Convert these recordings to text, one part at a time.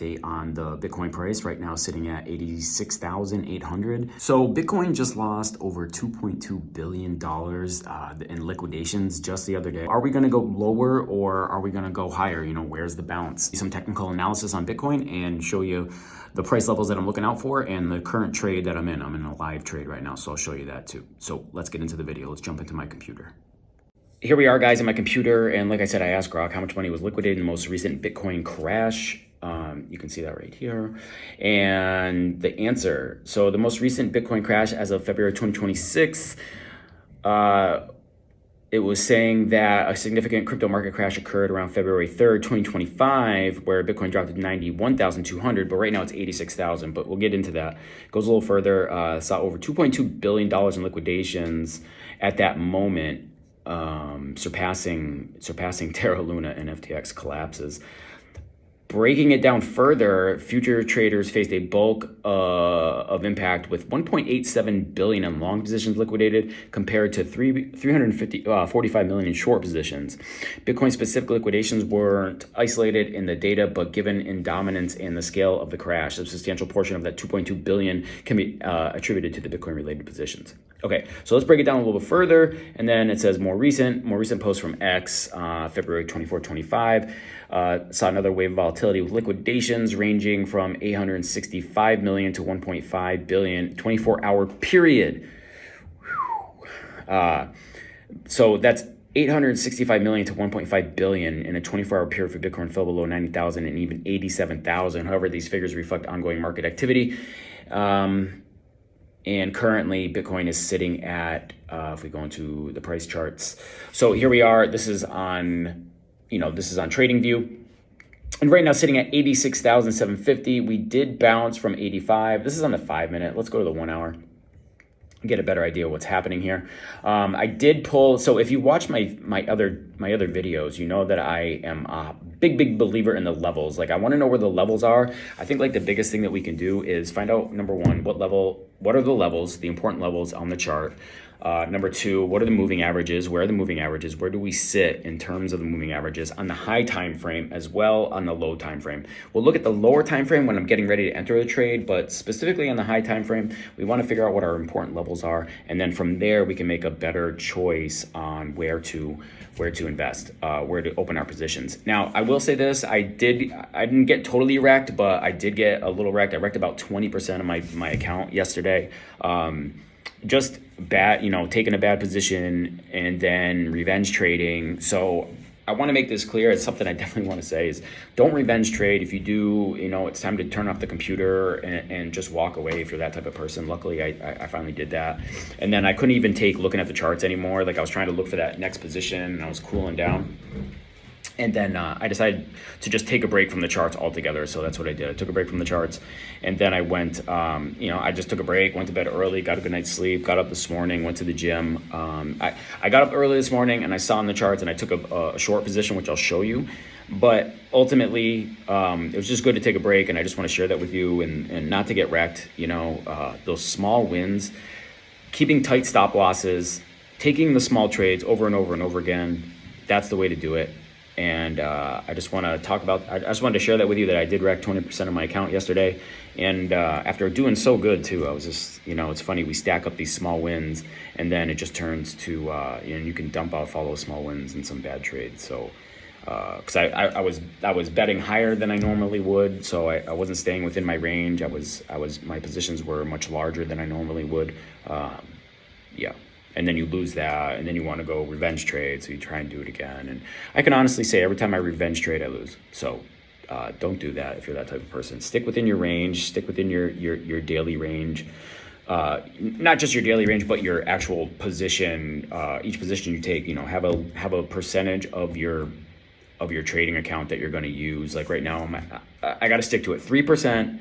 update on the Bitcoin price. Right now sitting at 86,800. So Bitcoin just lost over $2.2 billion in liquidations just the other day. Are we going to go lower or are we going to go higher? You know, where's the bounce? Some technical analysis on Bitcoin and show you the price levels that I'm looking out for and the current trade that I'm in. I'm in a live trade right now, so I'll show you that too. So let's get into the video. Let's jump into my computer. Here we are, guys, in my computer, and like I said, I asked Grok how much money was liquidated in the most recent Bitcoin crash. You can see that right here. And the answer, so the most recent Bitcoin crash as of February 2026, it was saying that a significant crypto market crash occurred around February 3rd, 2025, where Bitcoin dropped to 91,200, but right now it's 86,000, but we'll get into that. It goes a little further, saw over $2.2 billion in liquidations at that moment, surpassing Terra Luna and FTX collapses. Breaking it down further, future traders faced a bulk of impact with 1.87 billion in long positions liquidated compared to 45 million in short positions. Bitcoin specific liquidations weren't isolated in the data, but given in dominance and the scale of the crash, a substantial portion of that 2.2 billion can be attributed to the Bitcoin related positions. Okay, so let's break it down a little bit further, and then it says more recent post from X, February 24, 25, saw another wave of volatility with liquidations ranging from 865 million to 1.5 billion, 24-hour period. So that's 865 million to 1.5 billion in a 24-hour period for Bitcoin fell below 90,000 and even 87,000. However, these figures reflect ongoing market activity. And currently Bitcoin is sitting at, if we go into the price charts. So here we are, this is on TradingView. And right now sitting at 86,750. We did bounce from 85. This is on the 5 minute. Let's go to the 1 hour. Get a better idea of what's happening here. I did pull, so if you watch my other videos, you know that I am a big believer in the levels. Like, I want to know where the levels are. I think like the biggest thing that we can do is find out, number one, what are the levels, the important levels on the chart. Number two, what are the moving averages? Where are the moving averages? Where do we sit in terms of the moving averages on the high time frame as well on the low time frame? We'll look at the lower time frame when I'm getting ready to enter the trade, but specifically on the high time frame, we want to figure out what our important levels are, and then from there we can make a better choice on where to invest, where to open our positions. Now, I will say this: I didn't get totally wrecked, but I did get a little wrecked. I wrecked about 20% of my account yesterday. Just bad, taking a bad position and then revenge trading. So I want to make this clear. It's something I definitely want to say is don't revenge trade. If you do, it's time to turn off the computer and just walk away if you're that type of person. Luckily, I finally did that. And then I couldn't even take looking at the charts anymore. Like, I was trying to look for that next position and I was cooling down. And then I decided to just take a break from the charts altogether. So that's what I did. I took a break from the charts. And then I went, I just took a break, went to bed early, got a good night's sleep, got up this morning, went to the gym. I got up early this morning and I saw in the charts and I took a short position, which I'll show you. But ultimately, it was just good to take a break. And I just want to share that with you and not to get wrecked. Those small wins, keeping tight stop losses, taking the small trades over and over and over again. That's the way to do it. And I just want to I just wanted to share that with you, that I did wreck 20% of my account yesterday. And after doing so good too, I was just, it's funny, we stack up these small wins and then it just turns to, you can dump out, follow small wins in some bad trades. So, cause I was betting higher than I normally would. So I wasn't staying within my range. My positions were much larger than I normally would. Yeah. And then you lose that, and then you want to go revenge trade, so you try and do it again. And I can honestly say every time I revenge trade, I lose. So don't do that if you're that type of person. Stick within your range, stick within your daily range. Not just your daily range, but your actual position. Each position you take, have a percentage of your trading account that you're going to use. Like right now, I got to stick to it. 3%.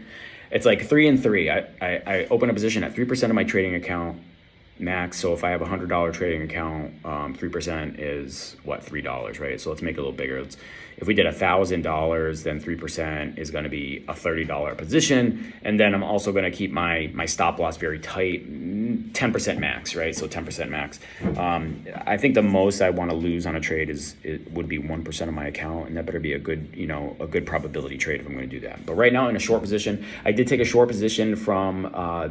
It's like 3 and 3. I open a position at 3% of my trading account max. So if I have $100 trading account, 3% is what, $3, right? So let's make it a little bigger. If we did $1,000, then 3% is going to be a $30 position. And then I'm also going to keep my stop loss very tight, 10% max, right? So 10% max. I think the most I want to lose on a trade would be 1% of my account, and that better be a good, a good probability trade if I'm going to do that. But right now in a short position, I did take a short position from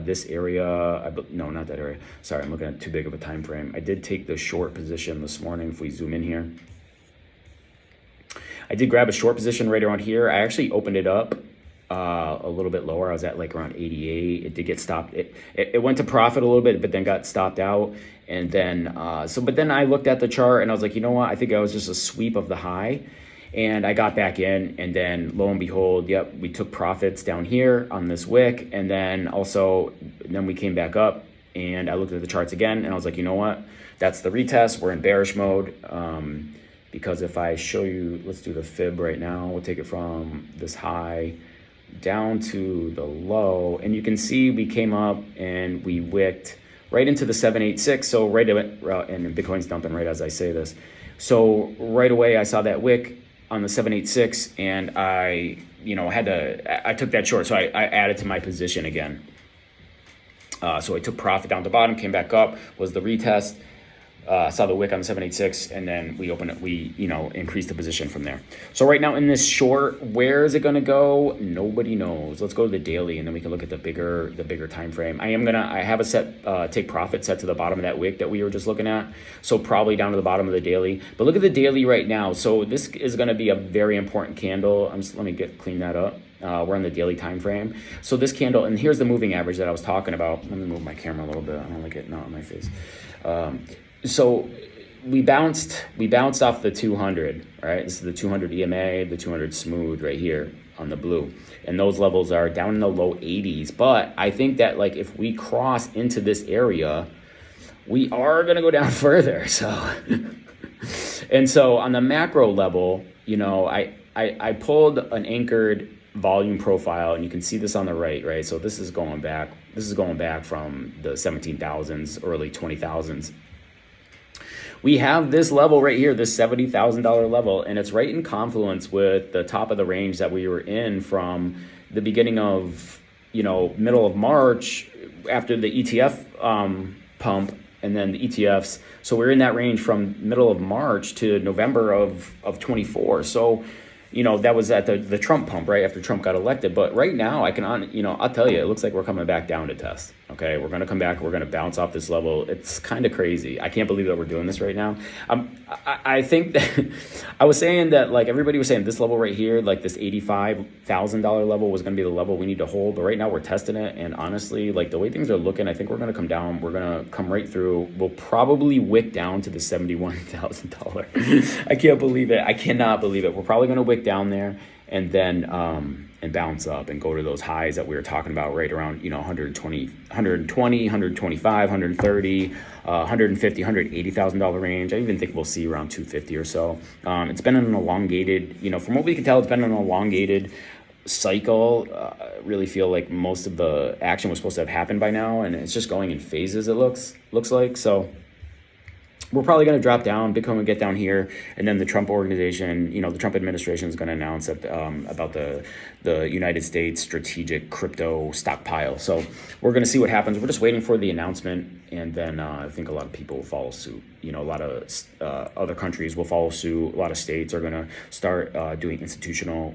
this area. No, not that area. Sorry, I'm looking at too big of a time frame. I did take the short position this morning. If we zoom in here, I did grab a short position right around here. I actually opened it up a little bit lower. I was at like around 88. It did get stopped. It went to profit a little bit, but then got stopped out. And then, but then I looked at the chart and I was like, you know what? I think I was just a sweep of the high. And I got back in, and then lo and behold, yep, we took profits down here on this wick. And then then we came back up, and I looked at the charts again, and I was like, you know what? That's the retest. We're in bearish mode. Because if I show you, let's do the fib right now. We'll take it from this high down to the low, and you can see we came up and we wicked right into the 786. So and Bitcoin's dumping right as I say this. So right away I saw that wick on the 786, and I took that short. So I added to my position again. So I took profit down to the bottom, came back up, was the retest. Saw the wick on the 786, and then we increased the position from there. So right now in this short, where is it going to go? Nobody knows. Let's go to the daily, and then we can look at the bigger time frame. I have a set take profit set to the bottom of that wick that we were just looking at. So probably down to the bottom of the daily. But look at the daily right now. So this is going to be a very important candle. Let me clean that up. We're on the daily time frame. So this candle, and here's the moving average that I was talking about. Let me move my camera a little bit. I don't like it not on my face. So we bounced off the 200, right? This is the 200 EMA, the 200 smooth right here on the blue. And those levels are down in the low 80s. But I think that like if we cross into this area, we are going to go down further. So, and so on the macro level, I pulled an anchored volume profile, and you can see this on the right? So this is going back. This is going back from the 17,000s, early 20,000s. We have this level right here, this $70,000 level, and it's right in confluence with the top of the range that we were in from the beginning of, middle of March after the ETF pump, and then the ETFs. So we're in that range from middle of March to November of 24. So, that was at the Trump pump, right after Trump got elected. But right now, I'll tell you, it looks like we're coming back down to test. Okay, we're going to come back. We're going to bounce off this level. It's kind of crazy. I can't believe that we're doing this right now. I think that I was saying that like everybody was saying this level right here, like this $85,000 level was going to be the level we need to hold. But right now we're testing it. And honestly, like the way things are looking, I think we're going to come down. We're going to come right through. We'll probably wick down to the $71,000. I can't believe it. I cannot believe it. We're probably going to wick down there and then and bounce up and go to those highs that we were talking about right around 120, 125, 130, 150, $180,000 range. I even think we'll see around 250 or so. It's been an elongated, from what we can tell, it's been an elongated cycle. Really feel like most of the action was supposed to have happened by now, and it's just going in phases. It looks like so. We're probably going to drop down. Bitcoin will get down here, and then the Trump organization, the Trump administration is going to announce that, about the United States strategic crypto stockpile. So we're going to see what happens. We're just waiting for the announcement, and then I think a lot of people will follow suit. A lot of other countries will follow suit. A lot of states are going to start doing institutional,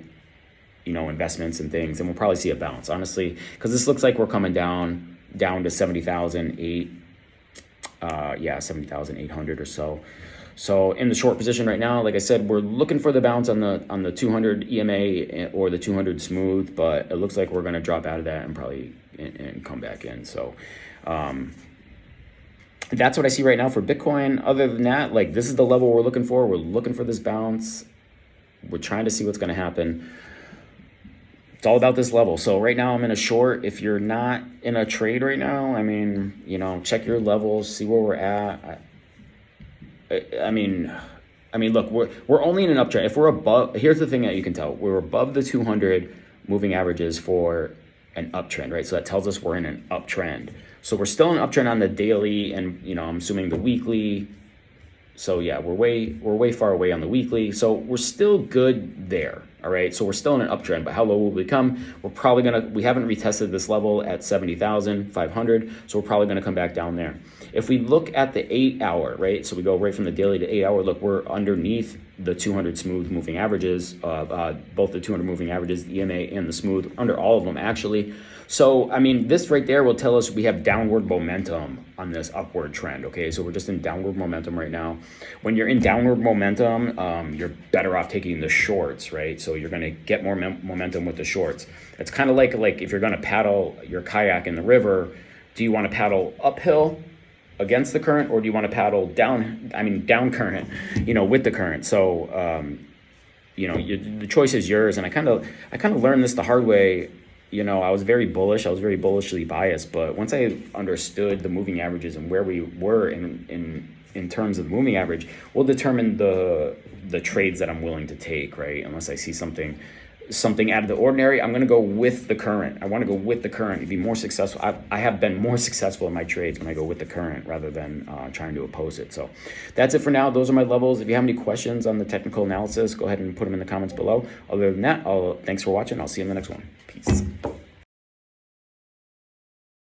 investments and things, and we'll probably see a bounce, honestly, because this looks like we're coming down to 70,800 or so. So in the short position right now, like I said, we're looking for the bounce on the 200 EMA or the 200 smooth, but it looks like we're going to drop out of that and probably and come back in. So that's what I see right now for Bitcoin. Other than that, like this is the level we're looking for. We're looking for this bounce. We're trying to see what's going to happen. It's all about this level. So right now I'm in a short. If you're not in a trade right now, check your levels, see where we're at. I mean, look, we're only in an uptrend. If we're above, here's the thing that you can tell. We're above the 200 moving averages for an uptrend, right? So that tells us we're in an uptrend. So we're still in an uptrend on the daily and, I'm assuming the weekly. So yeah, we're way far away on the weekly. So we're still good there. All right, so we're still in an uptrend, but how low will we come? We're probably we haven't retested this level at 70,500, so we're probably gonna come back down there. If we look at the 8 hour, right, so we go right from the daily to 8 hour, look, we're underneath the 200 smooth moving averages, both the 200 moving averages, the EMA and the smooth, under all of them actually. So, I mean, this right there will tell us we have downward momentum on this upward trend, okay? So we're just in downward momentum right now. When you're in downward momentum, you're better off taking the shorts, right? So you're gonna get more momentum with the shorts. It's kind of like if you're gonna paddle your kayak in the river, do you wanna paddle uphill against the current, or do you want to paddle down current, with the current? So the choice is yours. And I kind of learned this the hard way. I was very bullishly biased, but once I understood the moving averages and where we were in terms of the moving average, will determine the trades that I'm willing to take, right? Unless I see something out of the ordinary, I'm going to go with the current. I want to go with the current to be more successful. I have been more successful in my trades when I go with the current rather than trying to oppose it. So that's it for now. Those are my levels. If you have any questions on the technical analysis, go ahead and put them in the comments below. Other than that, thanks for watching. I'll see you in the next one. Peace.